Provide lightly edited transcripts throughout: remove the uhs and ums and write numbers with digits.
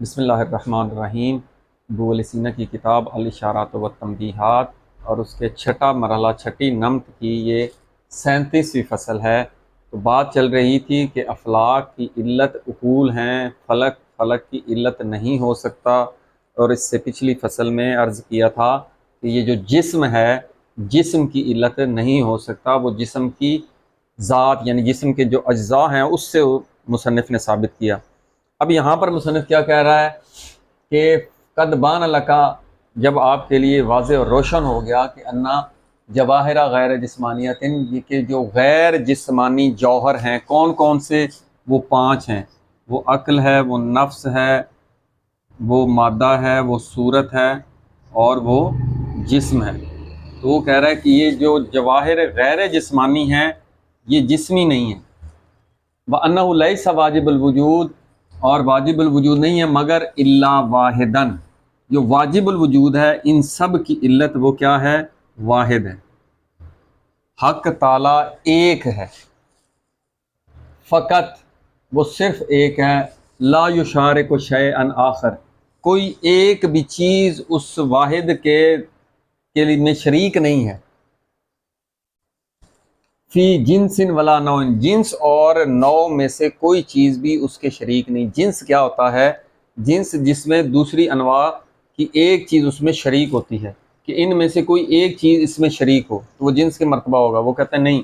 بسم اللہ الرحمن الرحیم۔ ابو علی سینا کی کتاب الاشارات و تنبیہات اور اس کے چھٹا مرحلہ چھٹی نمت کی یہ 37ویں فصل ہے۔ تو بات چل رہی تھی کہ افلاک کی علت عقول ہیں، فلک کی علت نہیں ہو سکتا، اور اس سے پچھلی فصل میں عرض کیا تھا کہ یہ جو جسم ہے، جسم کی علت نہیں ہو سکتا، وہ جسم کی ذات یعنی جسم کے جو اجزاء ہیں اس سے مصنف نے ثابت کیا۔ اب یہاں پر مصنف کیا کہہ رہا ہے کہ قد بان لکا، جب آپ کے لیے واضح اور روشن ہو گیا کہ انا جواہر غیر جسمانیت، یہ کہ جو غیر جسمانی جوہر ہیں کون کون سے، وہ 5 ہیں، وہ عقل ہے، وہ نفس ہے، وہ مادہ ہے، وہ صورت ہے، اور وہ جسم ہے۔ تو وہ کہہ رہا ہے کہ یہ جو جواہر غیر جسمانی ہیں یہ جسمی نہیں ہیں۔ وَأَنَّهُ لَيْسَ واجب الوجود، اور واجب الوجود نہیں ہے مگر الا واحدن، جو واجب الوجود ہے ان سب کی علت وہ کیا ہے؟ واحد ہے۔ حق تعالیٰ ایک ہے، فقط وہ صرف ایک ہے، لا یشارک شیئا آخر، کوئی ایک بھی چیز اس واحد کے لیے میں شریک نہیں ہے۔ فی جنس ولا نوع، جنس اور نوع میں سے کوئی چیز بھی اس کے شریک نہیں۔ جنس کیا ہوتا ہے؟ جنس جس میں دوسری انواع کی ایک چیز اس میں شریک ہوتی ہے، کہ ان میں سے کوئی ایک چیز اس میں شریک ہو تو وہ جنس کے مرتبہ ہوگا۔ وہ کہتے ہیں نہیں،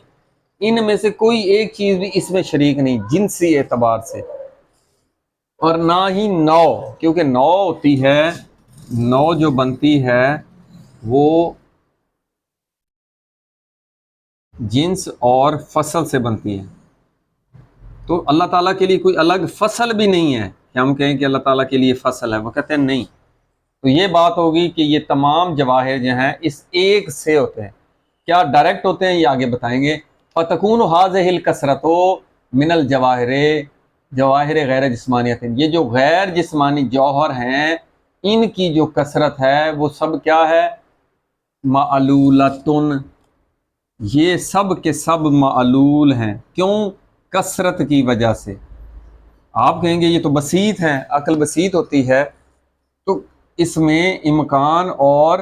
ان میں سے کوئی ایک چیز بھی اس میں شریک نہیں جنسی اعتبار سے، اور نہ ہی نوع، کیونکہ نوع ہوتی ہے، نوع جو بنتی ہے وہ جنس اور فصل سے بنتی ہے۔ تو اللہ تعالیٰ کے لیے کوئی الگ فصل بھی نہیں ہے کہ ہم کہیں کہ اللہ تعالیٰ کے لیے فصل ہے، وہ کہتے ہیں نہیں۔ تو یہ بات ہوگی کہ یہ تمام جواہر جو ہیں اس ایک سے ہوتے ہیں۔ کیا ڈائریکٹ ہوتے ہیں؟ یہ آگے بتائیں گے۔ فَتَكُونُ هَذِهِ الْكَثْرَةُ مِنَ الْجَوَاهِرِ، جواہر غیر جسمانیت، یہ جو غیر جسمانی جوہر ہیں ان کی جو کثرت ہے وہ سب کیا ہے؟ معلولتن، یہ سب کے سب معلول ہیں۔ کیوں؟ کثرت کی وجہ سے۔ آپ کہیں گے یہ تو بسیط ہیں، عقل بسیط ہوتی ہے، تو اس میں امکان اور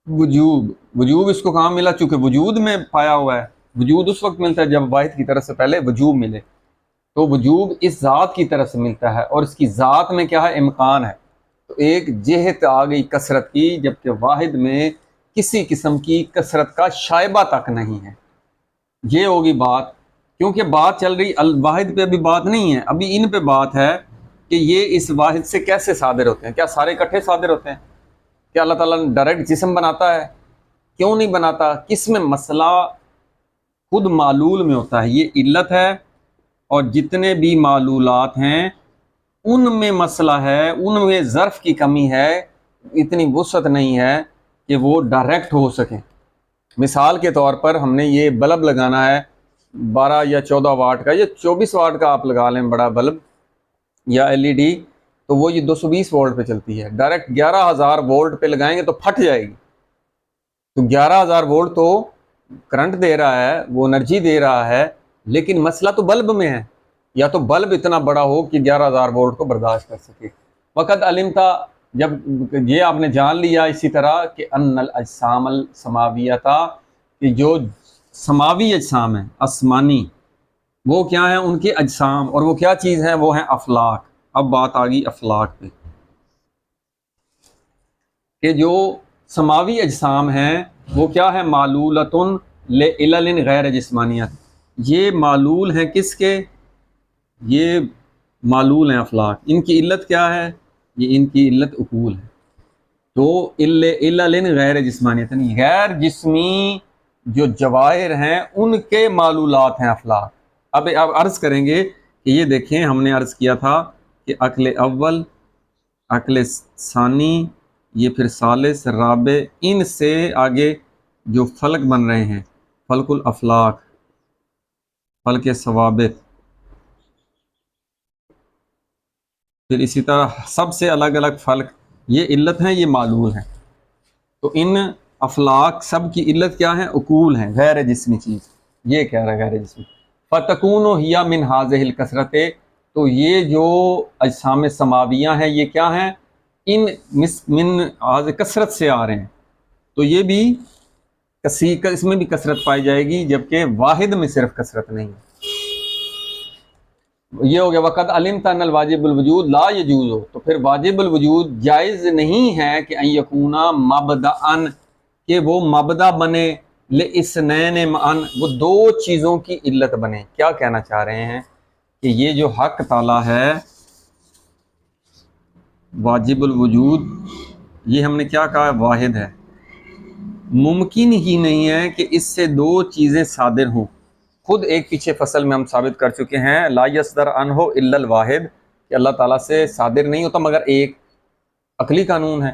وجوب اس کو کہاں ملا؟ چونکہ وجود میں پایا ہوا ہے۔ وجود اس وقت ملتا ہے جب واحد کی طرف سے پہلے وجوب ملے، تو وجوب اس ذات کی طرف سے ملتا ہے، اور اس کی ذات میں کیا ہے؟ امکان ہے۔ تو ایک جہت آ گئی کثرت کی، جبکہ واحد میں کسی قسم کی کثرت کا شائبہ تک نہیں ہے۔ یہ ہوگی بات، کیونکہ بات چل رہی الواحد پہ، ابھی بات نہیں ہے، ابھی ان پہ بات ہے کہ یہ اس واحد سے کیسے صادر ہوتے ہیں۔ کیا سارے اکٹھے صادر ہوتے ہیں؟ کیا اللہ تعالیٰ ڈائریکٹ جسم بناتا ہے؟ کیوں نہیں بناتا؟ کس میں مسئلہ؟ خود معلول میں ہوتا ہے، یہ علت ہے، اور جتنے بھی معلولات ہیں ان میں مسئلہ ہے، ان میں ظرف کی کمی ہے، اتنی وسعت نہیں ہے کہ وہ ڈائریکٹ ہو سکیں۔ مثال کے طور پر ہم نے یہ بلب لگانا ہے 12 یا 14 واٹ کا یا 24 واٹ کا آپ لگا لیں بڑا بلب یا LED، تو وہ یہ 220 وولٹ پہ چلتی ہے۔ ڈائریکٹ 11,000 وولٹ پہ لگائیں گے تو پھٹ جائے گی۔ تو 11,000 وولٹ تو کرنٹ دے رہا ہے، وہ انرجی دے رہا ہے، لیکن مسئلہ تو بلب میں ہے، یا تو بلب اتنا بڑا ہو کہ 11,000 وولٹ کو برداشت کر سکے۔ وقت علمتا، جب یہ آپ نے جان لیا اسی طرح کہ ان الاجسام السماویتا، کہ جو سماوی اجسام ہیں، آسمانی، وہ کیا ہیں؟ ان کے اجسام، اور وہ کیا چیز ہیں؟ وہ ہیں افلاک۔ اب بات آ گئی افلاک پہ، کہ جو سماوی اجسام ہیں وہ کیا ہے؟ معلولتن لعلل غیر جسمانیت، یہ معلول ہیں کس کے؟ یہ معلول ہیں افلاک۔ ان کی علت کیا ہے؟ یہ ان کی علت عقول ہے۔ تو علل غیر جسمانیت، غیر جسمی جو جواہر ہیں ان کے معلولات ہیں افلاک۔ اب عرض کریں گے کہ یہ دیکھیں، ہم نے عرض کیا تھا کہ عقل اول، عقل ثانی، یہ پھر ثالث، رابع، ان سے آگے جو فلک بن رہے ہیں، فلک الافلاک، فلک ثوابت، پھر اسی طرح سب سے الگ الگ فلک، یہ علت ہیں، یہ معلول ہیں۔ تو ان افلاک سب کی علت کیا ہے؟ عقول ہیں، غیر جسمی چیز۔ یہ کہہ رہا ہے غیر جسمی۔ فَتَكُونُ هِيَ مِنْ هَذِهِ الْكَثْرَةِ، تو یہ جو اجسام سماویہ ہیں یہ کیا ہیں؟ ان من آز کثرت سے آ رہے ہیں، تو یہ بھی اس میں بھی کثرت پائی جائے گی، جبکہ واحد میں صرف کثرت نہیں ہے۔ یہ ہو گیا وقت علمت ان الواجب الوجود لا یجوز ہو، تو پھر واجب الوجود جائز نہیں ہے کہ ان یکونا مبدأن، کہ وہ مبدا بنے، لاسنین معا، وہ دو چیزوں کی علت بنے۔ کیا کہنا چاہ رہے ہیں کہ یہ جو حق تعالی ہے واجب الوجود، یہ ہم نے کیا کہا واحد ہے، ممکن ہی نہیں ہے کہ اس سے دو چیزیں صادر ہوں۔ خود ایک پیچھے فصل میں ہم ثابت کر چکے ہیں لا یصدر عنہ الا الواحد، کہ اللہ تعالیٰ سے صادر نہیں ہوتا مگر ایک، عقلی قانون ہے۔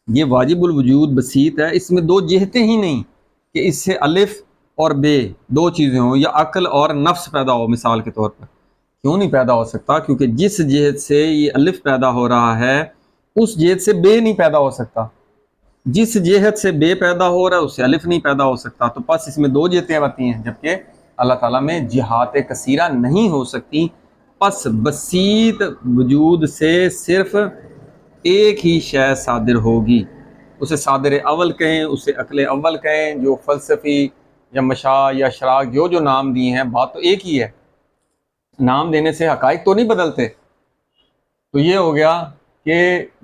یہ واجب الوجود بسیط ہے، اس میں دو جہتیں ہی نہیں کہ اس سے الف اور بے دو چیزیں ہوں، یا عقل اور نفس پیدا ہو۔ مثال کے طور پر کیوں نہیں پیدا ہو سکتا؟ کیونکہ جس جہت سے یہ الف پیدا ہو رہا ہے اس جہت سے بے نہیں پیدا ہو سکتا، جس جہت سے بے پیدا ہو رہا ہے اس سے الف نہیں پیدا ہو سکتا، تو پس اس میں دو جہتیں آتی ہیں، جبکہ اللہ تعالیٰ میں جہات کثیرہ نہیں ہو سکتی۔ پس بسیط وجود سے صرف ایک ہی شے صادر ہوگی، اسے صادر اول کہیں، اسے عقل اول کہیں، جو فلسفی یا مشاع یا اشراق جو نام دیے ہیں، بات تو ایک ہی ہے، نام دینے سے حقائق تو نہیں بدلتے۔ تو یہ ہو گیا کہ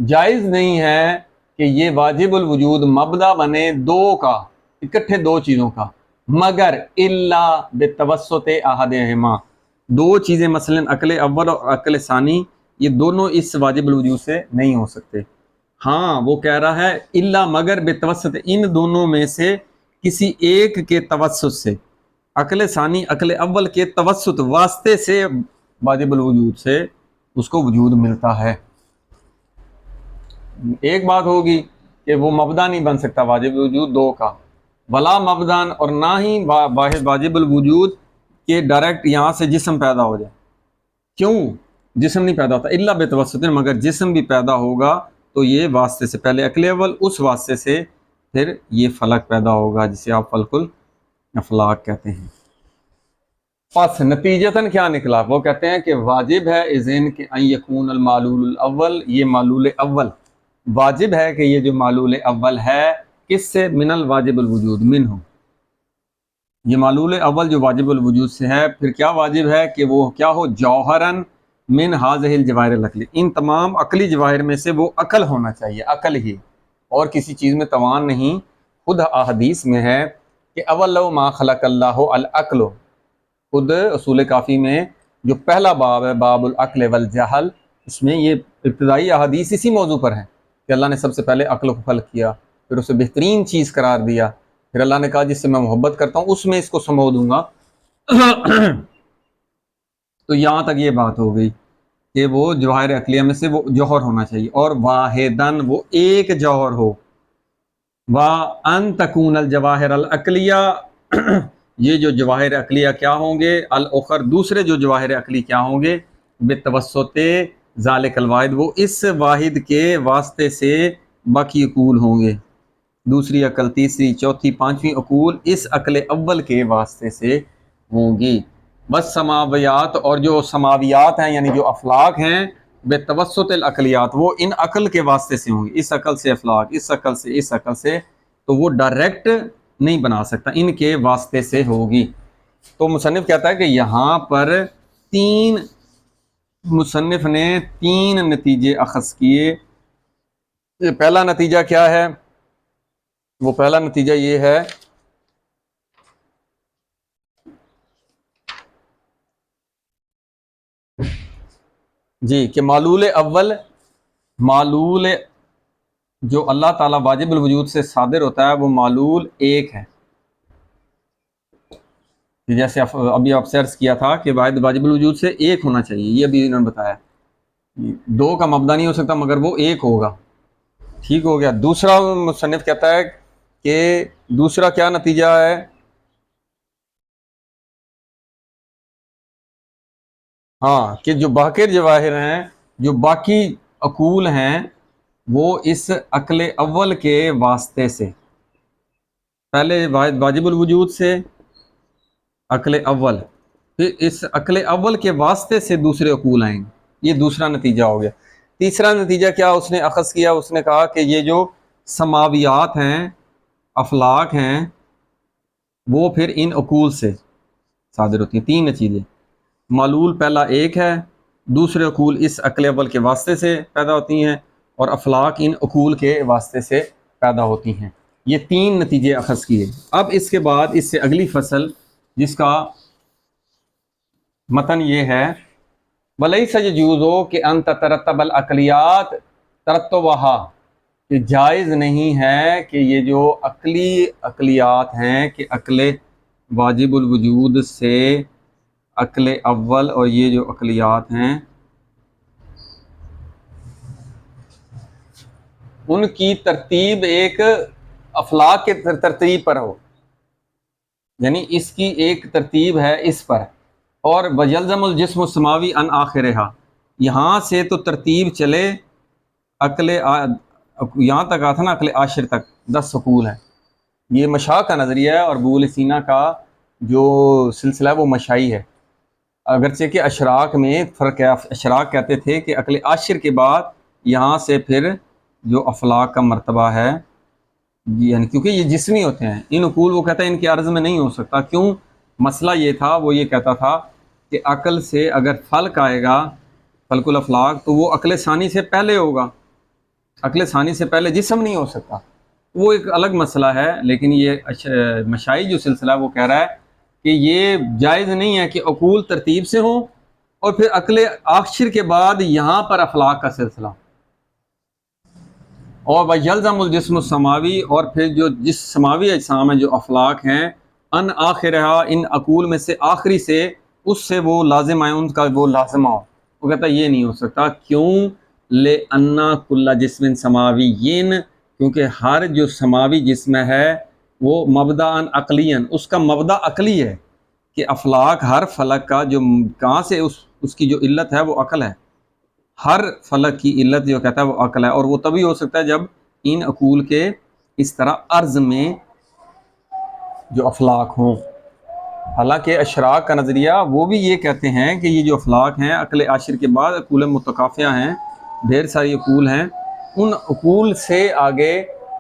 جائز نہیں ہے کہ یہ واجب الوجود مبدا بنے دو کا، اکٹھے دو چیزوں کا، مگر الا بتوسط احدہما، دو چیزیں مثلا عقل اول اور عقل ثانی، یہ دونوں اس واجب الوجود سے نہیں ہو سکتے۔ ہاں وہ کہہ رہا ہے الا مگر بتوسط، ان دونوں میں سے کسی ایک کے توسط سے، عقل ثانی عقل اول کے توسط واسطے سے واجب الوجود سے اس کو وجود ملتا ہے۔ ایک بات ہوگی کہ وہ مبدا نہیں بن سکتا واجب الوجود دو کا، ولا مبدان، اور نہ ہی واجب الوجود کہ ڈائریکٹ یہاں سے جسم پیدا ہو جائے۔ کیوں جسم نہیں پیدا ہوتا؟ الا بتوسط، مگر جسم بھی پیدا ہوگا تو یہ واسطے سے، پہلے عقل اول، اس واسطے سے پھر یہ فلک پیدا ہوگا جسے آپ فلک الافلاک کہتے ہیں۔ پس نتیجتاً کیا نکلا؟ وہ کہتے ہیں کہ واجب ہے اذن کہ ان یکون المعلول الاول، یہ معلول اول واجب ہے کہ یہ جو معلول اول ہے کس سے؟ من الواجب الوجود منہ، یہ معلول اول جو واجب الوجود سے ہے، پھر کیا واجب ہے کہ وہ کیا ہو؟ جوہراً من هذه الجواہر العقلی، ان تمام عقلی جواہر میں سے وہ عقل ہونا چاہیے، عقل ہی، اور کسی چیز میں توان نہیں۔ خود احادیث میں ہے کہ اول ما خلق اللہ العقل، خود اصول کافی میں جو پہلا باب ہے باب العقل والجہل، اس میں یہ ابتدائی احادیث اسی موضوع پر ہیں کہ اللہ نے سب سے پہلے عقل کو خلق کیا، پھر اسے بہترین چیز قرار دیا، پھر اللہ نے کہا جس سے میں محبت کرتا ہوں اس میں اس کو سمو دوں گا۔ تو یہاں تک یہ بات ہو گئی کہ وہ جواہر عقلیہ میں سے وہ جوہر ہونا چاہیے، اور واحدن، وہ ایک جوہر ہو، وَأَن تَكُونَ الْجَوَاهِرَ الْعَقْلِيَّةُ، یہ جو جواہر عقلیہ کیا ہوں گے، الاخر، دوسرے جو جواہر عقلی کیا ہوں گے، بتوسط ذالک الواحد، وہ اس واحد کے واسطے سے باقی عقول ہوں گے، دوسری عقل، تیسری، چوتھی، پانچویں عقول اس عقل اول کے واسطے سے ہوں گی۔ بس سماویات، اور جو سماویات ہیں یعنی جو افلاک ہیں، بتوسط العقلیات، وہ ان عقل کے واسطے سے ہوں گی، اس عقل سے افلاک، اس عقل سے، اس عقل سے، تو وہ ڈائریکٹ نہیں بنا سکتا، ان کے واسطے سے ہوگی۔ تو مصنف کہتا ہے کہ یہاں پر مصنف نے تین نتیجے اخذ کیے۔ پہلا نتیجہ کیا ہے؟ وہ پہلا نتیجہ یہ ہے جی کہ معلول اول، معلول جو اللہ تعالیٰ واجب الوجود سے صادر ہوتا ہے وہ معلول ایک ہے، جیسے ابھی آپ سرچ کیا تھا کہ واجب الوجود سے ایک ہونا چاہیے، یہ ابھی انہوں نے بتایا، دو کا مبدا نہیں ہو سکتا مگر وہ ایک ہوگا، ٹھیک ہو گیا۔ دوسرا مصنف کہتا ہے کہ دوسرا کیا نتیجہ ہے؟ ہاں کہ جو باقر جواہر ہیں، جو باقی عقول ہیں، وہ اس عقل اول کے واسطے سے، پہلے واجب الوجود سے عقل اول، پھر اس عقل اول کے واسطے سے دوسرے عقول آئیں گے. یہ دوسرا نتیجہ ہو گیا. تیسرا نتیجہ کیا اس نے اخذ کیا؟ اس نے کہا کہ یہ جو سماویات ہیں، افلاک ہیں، وہ پھر ان عقول سے صادر ہوتی ہیں. تین نتیجے. معلول پہلا ایک ہے، دوسرے عقول اس عقل اول کے واسطے سے پیدا ہوتی ہیں، اور افلاک ان عقول کے واسطے سے پیدا ہوتی ہیں. یہ تین نتیجے اخذ کیے. اب اس کے بعد اس سے اگلی فصل جس کا متن یہ ہے، وَلَيْسَ يَجُوزُ کہ أَن تَتَرَتَّبَ الْعَقْلِيَّاتُ تَرَتُّبُهَا، کہ جائز نہیں ہے کہ یہ جو عقلیات ہیں کہ عقل واجب الوجود سے عقل اول اور یہ جو عقلیات ہیں ان کی ترتیب ایک افلاک کے ترتیب پر ہو، یعنی اس کی ایک ترتیب ہے اس پر. اور وَيَلْزَمُ الْجِسْمُ السَّمَاوِي عَنْ آخِرِهَا، یہاں سے تو ترتیب چلے عقل یہاں تک آتا نا عقل عاشر تک 10 عقول ہیں. یہ مشاء کا نظریہ ہے، اور ابو سینا کا جو سلسلہ ہے وہ مشائی ہے. اگرچہ کہ اشراق میں فرق ہے. اشراق کہتے تھے کہ عقل عاشر کے بعد یہاں سے پھر جو افلاک کا مرتبہ ہے، یعنی کیونکہ یہ جسمی ہوتے ہیں ان عقول، وہ کہتا ہے ان کے عرض میں نہیں ہو سکتا. کیوں؟ مسئلہ یہ تھا، وہ یہ کہتا تھا کہ عقل سے اگر فلک آئے گا، فلک الافلاک، تو وہ عقل ثانی سے پہلے ہوگا. عقل ثانی سے پہلے جسم نہیں ہو سکتا. وہ ایک الگ مسئلہ ہے. لیکن یہ مشائی جو سلسلہ ہے وہ کہہ رہا ہے کہ یہ جائز نہیں ہے کہ عقول ترتیب سے ہوں اور پھر عقل عاشر کے بعد یہاں پر افلاک کا سلسلہ. اور وَيَلْزَمُ الْجِسْمُ السَّمَاوِي، اور پھر جو جس سماوی اجسام ہیں جو افلاک ہیں، ان آخرہا، ان عقول میں سے آخری سے، اس سے وہ لازم آئے، ان کا وہ لازمہ ہو. وہ کہتا ہے یہ نہیں ہو سکتا. کیوں؟ لِأَنَّ كُلَّ جِسْمٍ سَمَاوِيٍّ، کیونکہ ہر جو سماوی جسم ہے وہ مبدأً عقلیًا، اس کا مبدأ عقلی ہے. کہ افلاک، ہر فلک کا جو کہاں سے اس کی جو علت ہے وہ عقل ہے. ہر فلک کی علت جو کہتا ہے وہ عقل ہے، اور وہ تبھی ہو سکتا ہے جب ان عقول کے اس طرح عرض میں جو افلاک ہوں. حالانکہ اشراق کا نظریہ وہ بھی یہ کہتے ہیں کہ یہ جو افلاک ہیں عقل عاشر کے بعد عقول متکافیہ ہیں، ڈھیر ساری عقول ہیں، ان عقول سے آگے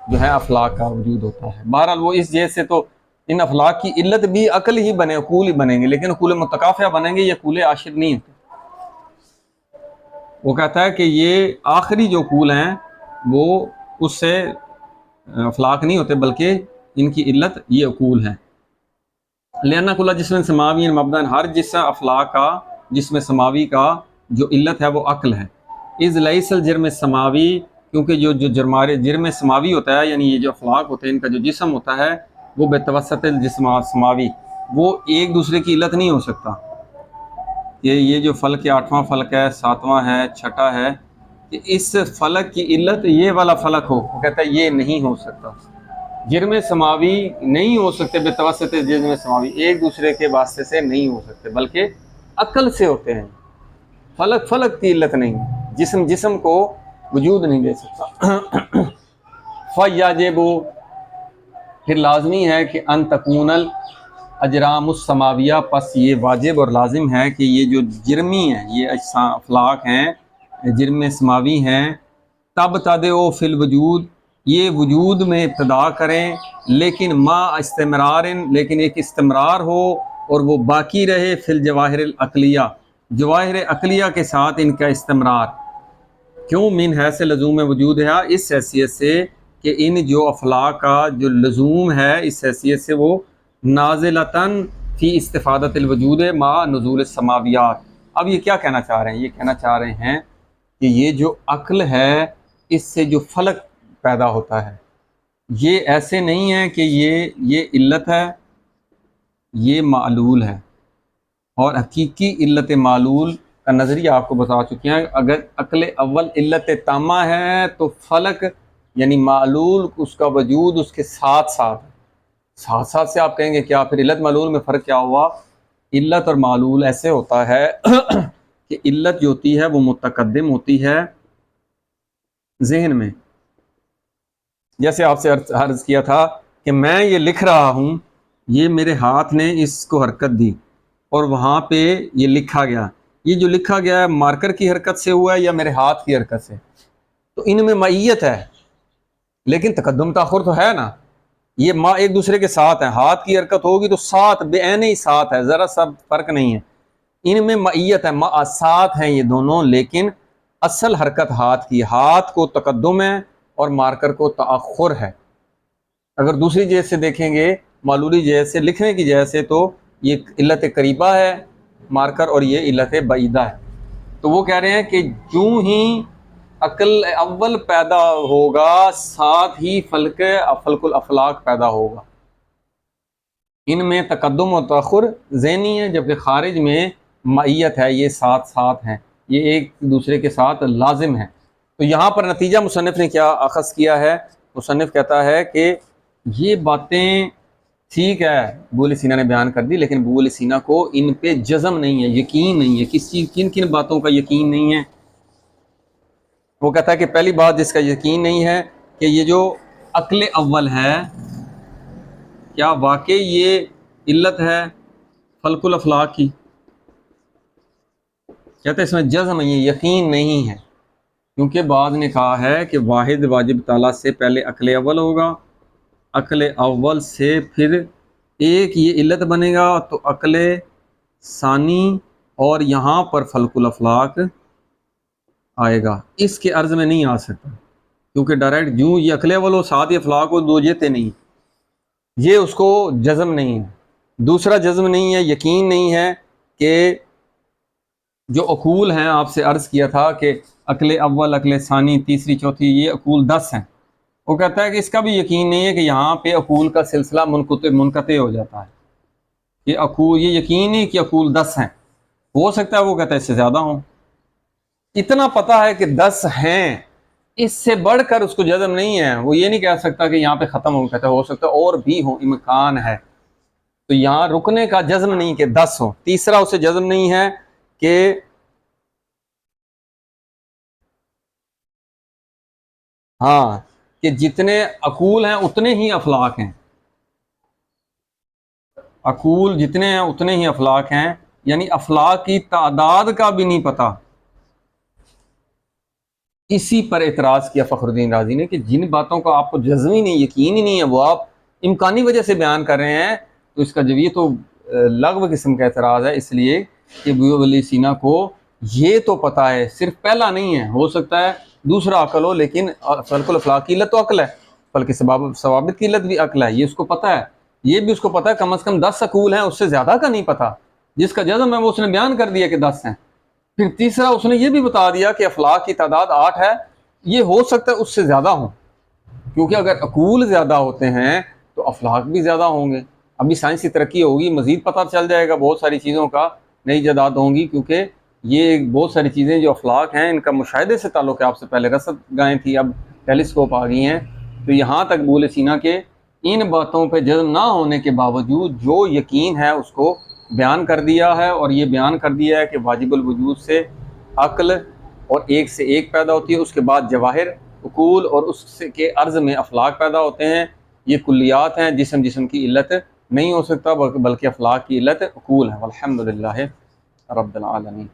جو ہے افلاک کا وجود ہوتا ہے. بہرحال وہ اس جیسے تو ان افلاک کی علت بھی عقل ہی بنے، عقول ہی بنیں گے، لیکن عقول متکافیہ بنیں گے، یہ عقول عاشر نہیں ہوتے. وہ کہتا ہے کہ یہ آخری جو عقول ہیں وہ اس سے افلاک نہیں ہوتے، بلکہ ان کی علت یہ عقول ہیں. لِأَنَّ كُلَّ جِسْمٍ سَمَاوِيٍّ مَبْدًا، ہر جسم افلاک کا، جسم سماوی کا جو علت ہے وہ عقل ہے. اِذْ لَيْسَ الْجِرْمُ السَّمَاوِي، کیونکہ جو جرم سماوی ہوتا ہے، یعنی یہ جو افلاک ہوتے ہیں ان کا جو جسم ہوتا ہے وہ بتوسط الجسم السماوی، وہ ایک دوسرے کی علت نہیں ہو سکتا. یہ جو فلک 8واں فلک ہے، 7واں ہے، 6واں ہے، کہ اس فلک کی علت یہ والا فلک ہو، وہ کہتا ہے یہ نہیں ہو سکتا. جرم سماوی نہیں ہو سکتے بتوسط جرم سماوی، ایک دوسرے کے واسطے سے نہیں ہو سکتے، بلکہ عقل سے ہوتے ہیں. فلک کی علت نہیں، جسم کو وجود نہیں دے سکتا. فَيَجِبُ، پھر لازمی ہے کہ ان تکون الاجرام السماویہ، پس یہ واجب اور لازم ہے کہ یہ جو جرمی ہیں، یہ افلاک ہیں، جرم سماوی ہیں، تب تدعو فی الوجود، یہ وجود میں ابتدا کریں، لیکن ما استمرار، لیکن ایک استمرار ہو اور وہ باقی رہے، فی الجواہر العقلیہ، جواہر عقلیہ کے ساتھ ان کا استمرار. کیوں؟ من حیث لزوم وجود ہے، اس حیثیت سے کہ ان جو افلاک کا جو لزوم ہے، اس حیثیت سے وہ نازلتاً فی استفادت الوجود مع نزول السماویات. اب یہ کیا کہنا چاہ رہے ہیں؟ یہ کہنا چاہ رہے ہیں کہ یہ جو عقل ہے اس سے جو فلک پیدا ہوتا ہے، یہ ایسے نہیں ہے کہ یہ علت ہے، یہ معلول ہے. اور حقیقی علت معلول کا نظریہ آپ کو بتا چکے ہیں. اگر عقل اول علت تامہ ہے تو فلک یعنی معلول اس کا وجود اس کے ساتھ ساتھ سے آپ کہیں گے کیا پھر علت معلول میں فرق کیا ہوا؟ علت اور معلول ایسے ہوتا ہے کہ علت جو ہوتی ہے وہ متقدم ہوتی ہے ذہن میں. جیسے آپ سے عرض کیا تھا کہ میں یہ لکھ رہا ہوں، یہ میرے ہاتھ نے اس کو حرکت دی، اور وہاں پہ یہ لکھا گیا، یہ جو لکھا گیا ہے مارکر کی حرکت سے ہوا ہے یا میرے ہاتھ کی حرکت سے، تو ان میں معیت ہے لیکن تقدم تاخر تو ہے نا، یہ ماں ایک دوسرے کے ساتھ ہیں، ہاتھ کی حرکت ہوگی تو ساتھ بے عین ہی ساتھ ہے، ذرا سا فرق نہیں ہے، ان میں معیت ہے، ساتھ ہیں یہ دونوں، لیکن اصل حرکت ہاتھ کی، ہاتھ کو تقدم ہے اور مارکر کو تاخر ہے۔ اگر دوسری جہت سے دیکھیں گے، معلولی جہت سے، لکھنے کی جہت سے، تو یہ علت قریبہ ہے مارکر اور یہ علت بعیدہ ہے۔ تو وہ کہہ رہے ہیں کہ جو ہی عقل اول پیدا ہوگا ساتھ ہی فلک الافلاک پیدا ہوگا، ان میں تقدم و تاخر ذہنی ہے، جبکہ خارج میں معیت ہے، یہ ساتھ ساتھ ہیں، یہ ایک دوسرے کے ساتھ لازم ہیں۔ تو یہاں پر نتیجہ مصنف نے کیا اخذ کیا ہے؟ مصنف کہتا ہے کہ یہ باتیں ٹھیک ہے ابو علی سینا نے بیان کر دی، لیکن ابو علی سینا کو ان پہ جزم نہیں ہے، یقین نہیں ہے، کس چیز کن کن باتوں کا یقین نہیں ہے؟ وہ کہتا ہے کہ پہلی بات جس کا یقین نہیں ہے کہ یہ جو عقل اول ہے کیا واقعی یہ علت ہے فلک الافلاک کی؟ کہتے ہیں اس میں جزم یہ یقین نہیں ہے، کیونکہ بعض نے کہا ہے کہ واحد واجب تعالیٰ سے پہلے عقل اول ہوگا، عقل اول سے پھر ایک یہ علت بنے گا تو عقل ثانی اور یہاں پر فلک الافلاک آئے گا، اس کے عرض میں نہیں آ سکتا، کیونکہ ڈائریکٹ جو یہ عقل اول ہو ساتھ یہ افلاک ہو، دو جیتے نہیں، یہ اس کو جزم نہیں ہے۔ دوسرا جزم نہیں ہے، یقین نہیں ہے کہ جو عقول ہیں، آپ سے عرض کیا تھا کہ عقل اول، عقل ثانی، تیسری، چوتھی، یہ عقول 10 ہیں، وہ کہتا ہے کہ اس کا بھی یقین نہیں ہے کہ یہاں پہ عقول کا سلسلہ منقطع ہو جاتا ہے، یہ عقول، یہ یقین نہیں کہ عقول 10 ہیں، ہو سکتا ہے وہ کہتا ہے اس سے زیادہ ہوں، اتنا پتا ہے کہ 10 ہیں، اس سے بڑھ کر اس کو جزم نہیں ہے، وہ یہ نہیں کہہ سکتا کہ یہاں پہ ختم ہو، کہتا ہے ہو سکتا ہے اور بھی ہو، امکان ہے، تو یہاں رکنے کا جزم نہیں کہ 10 ہو۔ تیسرا اسے جزم نہیں ہے کہ ہاں کہ جتنے عقول ہیں اتنے ہی افلاک ہیں، عقول جتنے ہیں اتنے ہی افلاک ہیں، یعنی افلاک کی تعداد کا بھی نہیں پتا۔ اسی پر اعتراض کیا فخر الدین رازی نے کہ جن باتوں کا آپ کو جزم ہی نہیں، یقین ہی نہیں ہے، وہ آپ امکانی وجہ سے بیان کر رہے ہیں، تو اس کا جب یہ تو لغو قسم کا اعتراض ہے، اس لیے کہ ابو علی سینا کو یہ تو پتہ ہے، صرف پہلا نہیں ہے، ہو سکتا ہے دوسرا عقل ہو، لیکن فلک الافلاک کی علت تو عقل ہے، فلک ثوابت کی علت بھی عقل ہے، یہ اس کو پتہ ہے، یہ بھی اس کو پتہ ہے کم از کم 10 عقول ہیں، اس سے زیادہ کا نہیں پتہ، جس کا جزم ہے وہ اس نے بیان کر دیا کہ 10 ہیں۔ پھر تیسرا اس نے یہ بھی بتا دیا کہ افلاک کی تعداد 8 ہے، یہ ہو سکتا ہے اس سے زیادہ ہوں، کیونکہ اگر عقول زیادہ ہوتے ہیں تو افلاک بھی زیادہ ہوں گے، ابھی سائنسی ترقی ہوگی، مزید پتہ چل جائے گا بہت ساری چیزوں کا، نئی ایجادات ہوں گی، کیونکہ یہ بہت ساری چیزیں جو افلاک ہیں ان کا مشاہدے سے تعلق ہے، آپ سے پہلے رصد گاہیں تھی، اب ٹیلیسکوپ آ گئی ہیں، تو یہاں تک ابو علی سینا کے ان باتوں پہ جزم نہ ہونے کے باوجود جو یقین ہے اس کو بیان کر دیا ہے، اور یہ بیان کر دیا ہے کہ واجب الوجود سے عقل اور ایک سے ایک پیدا ہوتی ہے، اس کے بعد جواہر، عقول، اور اس کے عرض میں افلاک پیدا ہوتے ہیں، یہ کلیات ہیں، جسم کی علت نہیں ہو سکتا، بلکہ افلاک کی علت عقول ہے۔ والحمدللہ رب العالمین۔